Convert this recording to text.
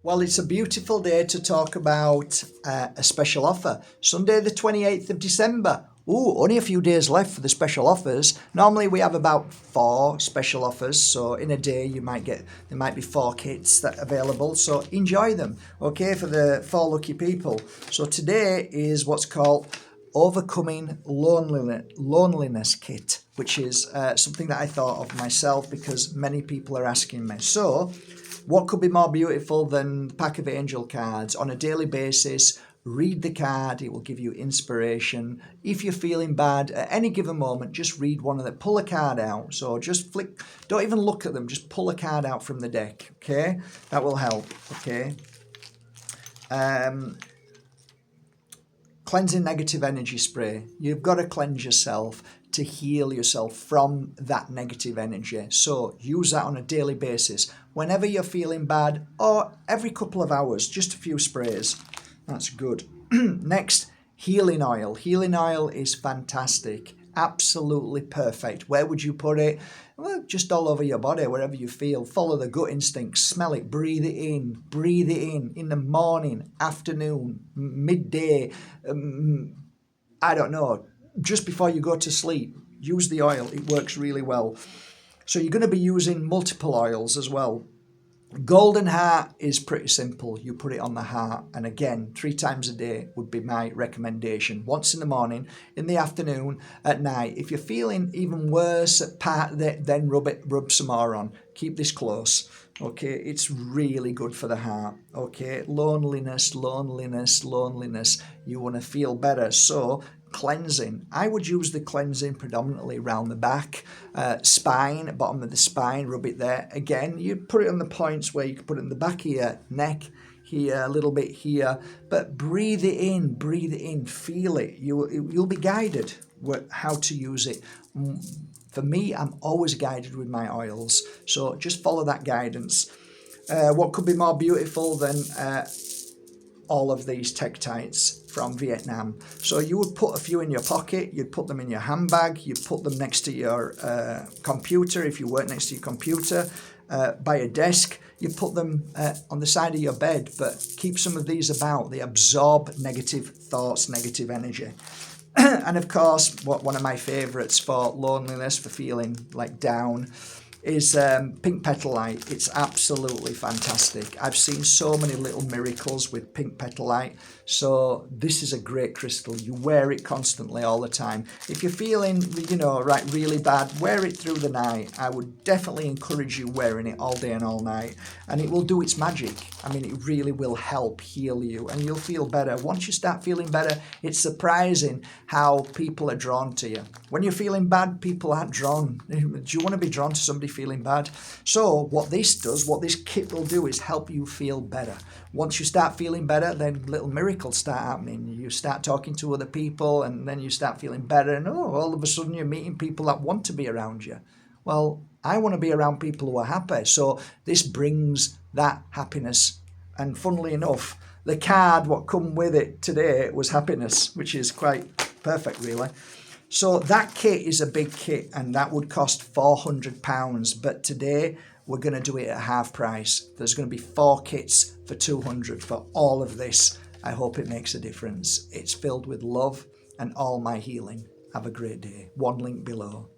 Well, it's a beautiful day to talk about a special offer. Sunday the 28th of December. Ooh, only a few days left for the special offers. Normally we have about 4 special offers. So in a day there might be 4 kits that are available. So enjoy them, okay, for the 4 lucky people. So today is what's called Overcoming Loneliness Kit, which is something that I thought of myself because many people are asking me. So what could be more beautiful than a pack of angel cards on a daily basis? Read the card, it will give you inspiration. If you're feeling bad at any given moment, just read one of them, pull a card out. So just flick, don't even look at them, just pull a card out from the deck, okay? That will help, okay? Cleansing negative energy spray. You've got to cleanse yourself to heal yourself from that negative energy. So use that on a daily basis. Whenever you're feeling bad or every couple of hours, just a few sprays. That's good. Next, healing oil. Healing oil is fantastic. Absolutely perfect. Where would you put it? Well, just all over your body, wherever you feel. Follow the gut instinct. Smell it. Breathe it in. Breathe it in the morning, afternoon, midday. I don't know. Just before you go to sleep, use the oil. It works really well. So you're going to be using multiple oils as well. Golden heart is pretty simple. You put it on the heart, and again 3 times a day would be my recommendation. Once in the morning, in the afternoon, at night. If you're feeling even worse at part, then rub some more on. Keep this close, okay? It's really good for the heart, okay? Loneliness. You want to feel better, so cleansing. I would use the cleansing predominantly around the back, spine, bottom of the spine, rub it there. Again, you put it on the points where you can put it in the back of your neck, here, a little bit here, but breathe it in, feel it. You'll be guided how to use it. For me, I'm always guided with my oils, so just follow that guidance. What could be more beautiful than all of these tektites from Vietnam? So you would put a few in your pocket, you'd put them in your handbag, you'd put them next to your computer if you weren't next to your computer, by a desk. You put them on the side of your bed, but keep some of these about. They absorb negative thoughts, negative energy. And of course, one of my favourites for loneliness, for feeling like down, is pink petalite. It's absolutely fantastic. I've seen so many little miracles with pink petalite. So this is a great crystal. You wear it constantly all the time. If you're feeling, really bad, wear it through the night. I would definitely encourage you wearing it all day and all night. And it will do its magic. I mean, it really will help heal you and you'll feel better. Once you start feeling better, it's surprising how people are drawn to you. When you're feeling bad, people aren't drawn. Do you want to be drawn to somebody feeling bad? So what this kit will do is help you feel better. Once you start feeling better, then little miracles start happening. You start talking to other people and then you start feeling better, and all of a sudden you're meeting people that want to be around you. Well, I want to be around people who are happy, so this brings that happiness. And funnily enough, the card what come with it today was happiness, which is quite perfect really. So that kit is a big kit and that would cost £400, but today we're going to do it at half price. There's going to be 4 kits for £200 for all of this. I hope it makes a difference. It's filled with love and all my healing. Have a great day. One link below.